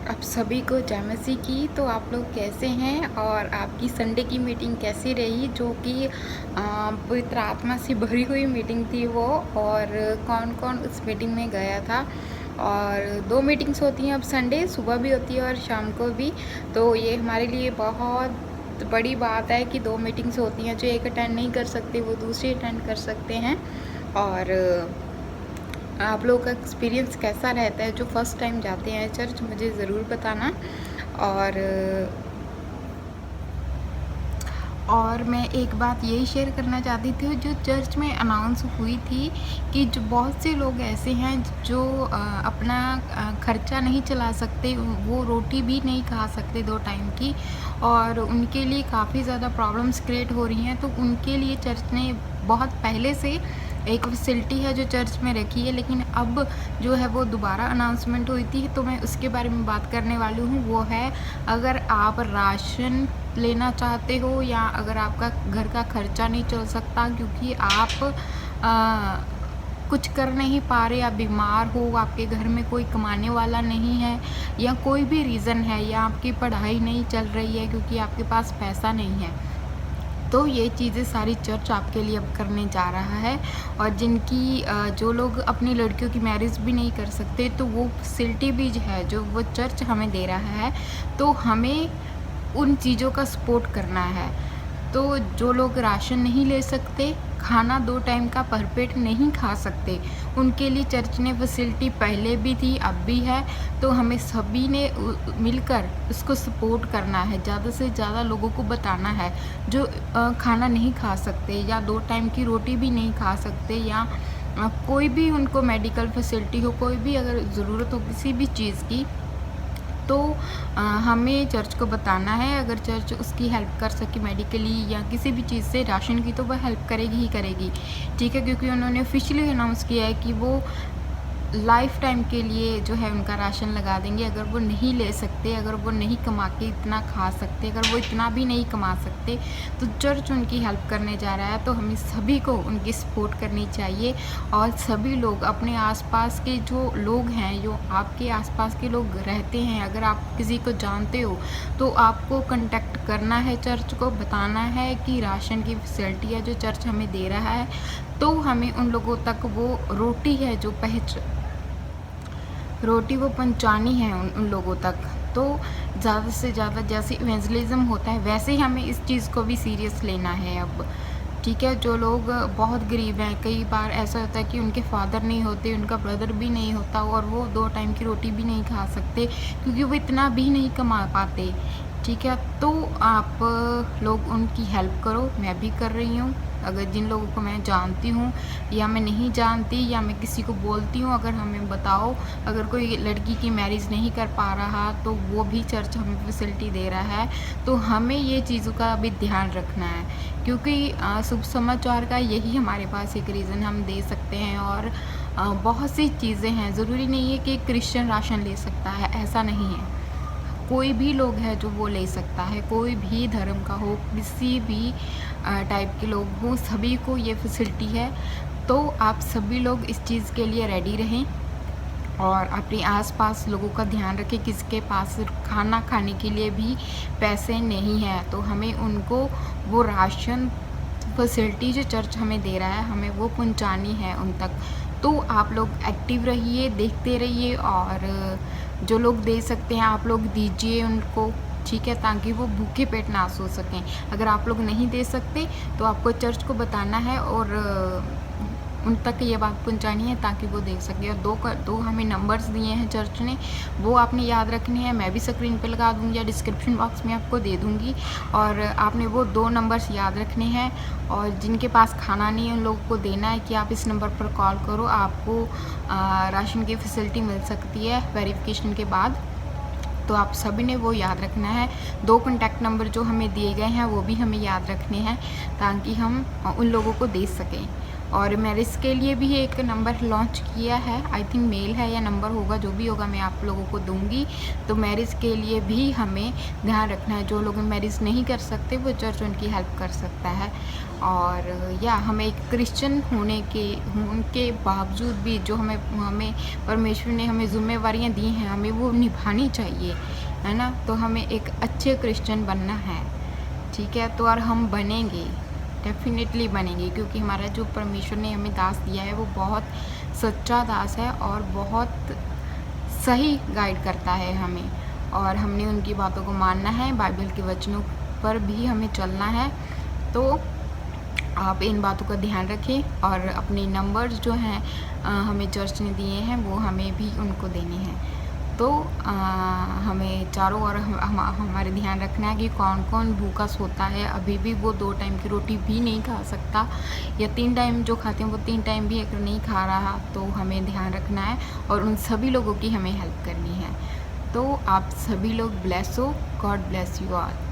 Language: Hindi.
आप सभी को जय मसीह की। तो आप लोग कैसे हैं और आपकी संडे की मीटिंग कैसी रही, जो कि पवित्र आत्मा से भरी हुई मीटिंग थी वो। और कौन कौन उस मीटिंग में गया था। और 2 मीटिंग्स होती हैं अब संडे, सुबह भी होती है और शाम को भी। तो ये हमारे लिए बहुत बड़ी बात है कि 2 मीटिंग्स होती हैं। जो एक अटेंड नहीं कर सकते वो दूसरी अटेंड कर सकते हैं। और आप लोगों का एक्सपीरियंस कैसा रहता है जो फर्स्ट टाइम जाते हैं चर्च, मुझे ज़रूर बताना। और मैं एक बात यही शेयर करना चाहती थी, जो चर्च में अनाउंस हुई थी कि जो बहुत से लोग ऐसे हैं जो अपना खर्चा नहीं चला सकते, वो रोटी भी नहीं खा सकते 2 टाइम की, और उनके लिए काफ़ी ज़्यादा प्रॉब्लम्स क्रिएट हो रही हैं। तो उनके लिए चर्च ने बहुत पहले से एक फैसिलिटी है जो चर्च में रखी है, लेकिन अब जो है वो दोबारा अनाउंसमेंट हुई थी, तो मैं उसके बारे में बात करने वाली हूँ। वो है, अगर आप राशन लेना चाहते हो या अगर आपका घर का खर्चा नहीं चल सकता क्योंकि आप कुछ कर नहीं पा रहे, आप बीमार हो, आपके घर में कोई कमाने वाला नहीं है, या कोई भी रीज़न है, या आपकी पढ़ाई नहीं चल रही है क्योंकि आपके पास पैसा नहीं है, तो ये चीज़ें सारी चर्च आपके लिए अब करने जा रहा है। और जिनकी जो लोग अपनी लड़कियों की मैरिज भी नहीं कर सकते, तो वो फैसिलिटी भी जो है जो वो चर्च हमें दे रहा है, तो हमें उन चीज़ों का सपोर्ट करना है। तो जो लोग राशन नहीं ले सकते, खाना 2 टाइम का भरपेट नहीं खा सकते, उनके लिए चर्च ने फैसिलिटी पहले भी थी, अब भी है। तो हमें सभी ने मिलकर उसको सपोर्ट करना है, ज़्यादा से ज़्यादा लोगों को बताना है जो खाना नहीं खा सकते या 2 टाइम की रोटी भी नहीं खा सकते, या कोई भी उनको मेडिकल फैसिलिटी हो, कोई भी अगर ज़रूरत हो किसी भी चीज़ की, तो हमें चर्च को बताना है। अगर चर्च उसकी हेल्प कर सके मेडिकली या किसी भी चीज़ से राशन की, तो वह हेल्प करेगी ही करेगी, ठीक है। क्योंकि उन्होंने ऑफिशियली अनाउंस किया है कि वो लाइफ टाइम के लिए जो है उनका राशन लगा देंगे। अगर वो नहीं ले सकते, अगर वो नहीं कमा के इतना खा सकते, अगर वो इतना भी नहीं कमा सकते, तो चर्च उनकी हेल्प करने जा रहा है। तो हमें सभी को उनकी सपोर्ट करनी चाहिए। और सभी लोग अपने आसपास के जो लोग हैं, जो आपके आसपास के लोग रहते हैं, अगर आप किसी को जानते हो, तो आपको कांटेक्ट करना है, चर्च को बताना है कि राशन की फैसिलिटी है जो चर्च हमें दे रहा है। तो हमें उन लोगों तक वो रोटी है जो रोटी वो पहुंचानी है उन लोगों तक। तो ज़्यादा से ज़्यादा जैसे इवेंजलिज्म होता है, वैसे ही हमें इस चीज़ को भी सीरियस लेना है अब, ठीक है। जो लोग बहुत गरीब हैं, कई बार ऐसा होता है कि उनके फादर नहीं होते, उनका ब्रदर भी नहीं होता, और वो 2 टाइम की रोटी भी नहीं खा सकते क्योंकि वो इतना भी नहीं कमा पाते, ठीक है। तो आप लोग उनकी हेल्प करो, मैं भी कर रही हूँ। अगर जिन लोगों को मैं जानती हूँ या मैं नहीं जानती, या मैं किसी को बोलती हूँ, अगर हमें बताओ, अगर कोई लड़की की मैरिज नहीं कर पा रहा, तो वो भी चर्च हमें फैसिलिटी दे रहा है। तो हमें ये चीज़ों का भी ध्यान रखना है, क्योंकि शुभ समाचार का यही हमारे पास एक रीज़न हम दे सकते हैं। और बहुत सी चीज़ें हैं, ज़रूरी नहीं है कि क्रिश्चियन राशन ले सकता है, ऐसा नहीं है। कोई भी लोग है जो वो ले सकता है, कोई भी धर्म का हो, किसी भी टाइप के लोग हों, सभी को ये फैसिलिटी है। तो आप सभी लोग इस चीज़ के लिए रेडी रहें और अपने आसपास लोगों का ध्यान रखें। किसके पास खाना खाने के लिए भी पैसे नहीं हैं, तो हमें उनको वो राशन फैसिलिटी जो चर्च हमें दे रहा है, हमें वो पहुंचानी है उन तक। तो आप लोग एक्टिव रहिए, देखते रहिए, और जो लोग दे सकते हैं आप लोग दीजिए उनको, ठीक है, ताकि वो भूखे पेट ना सो सकें। अगर आप लोग नहीं दे सकते, तो आपको चर्च को बताना है और उन तक ये बात पहुंचानी है ताकि वो दे सके। और दो हमें नंबर्स दिए हैं चर्च ने, वो आपने याद रखने हैं। मैं भी स्क्रीन पे लगा दूँगी या डिस्क्रिप्शन बॉक्स में आपको दे दूँगी, और आपने वो 2 नंबर्स याद रखने हैं। और जिनके पास खाना नहीं है, उन लोगों को देना है कि आप इस नंबर पर कॉल करो, आपको राशन की फैसिलिटी मिल सकती है वेरिफिकेशन के बाद। तो आप सभी ने वो याद रखना है। 2 कॉन्टैक्ट नंबर जो हमें दिए गए हैं वो भी हमें याद रखने हैं, ताकि हम उन लोगों को दे सकें। और मैरिज के लिए भी एक नंबर लॉन्च किया है, आई थिंक मेल है या नंबर होगा, जो भी होगा मैं आप लोगों को दूंगी। तो मैरिज के लिए भी हमें ध्यान रखना है, जो लोग मैरिज नहीं कर सकते वो चर्च उनकी हेल्प कर सकता है। और या हमें एक क्रिश्चियन होने के बावजूद भी जो हमें परमेश्वर ने हमें जिम्मेवारियाँ दी हैं, हमें वो निभानी चाहिए, है ना। तो हमें एक अच्छे क्रिश्चियन बनना है, ठीक है। तो और हम बनेंगे, डेफिनेटली बनेंगे, क्योंकि हमारा जो परमेश्वर ने हमें दास दिया है वो बहुत सच्चा दास है और बहुत सही गाइड करता है हमें, और हमने उनकी बातों को मानना है, बाइबल के वचनों पर भी हमें चलना है। तो आप इन बातों का ध्यान रखें और अपने नंबर्स जो हैं हमें चर्च ने दिए हैं वो हमें भी उनको देने हैं। तो हमें चारों ओर हमारे ध्यान रखना है कि कौन कौन भूखा सोता है, अभी भी वो 2 टाइम की रोटी भी नहीं खा सकता, या 3 टाइम जो खाते हैं वो 3 टाइम भी अगर नहीं खा रहा, तो हमें ध्यान रखना है और उन सभी लोगों की हमें हेल्प करनी है। तो आप सभी लोग ब्लेस हो। God bless you all.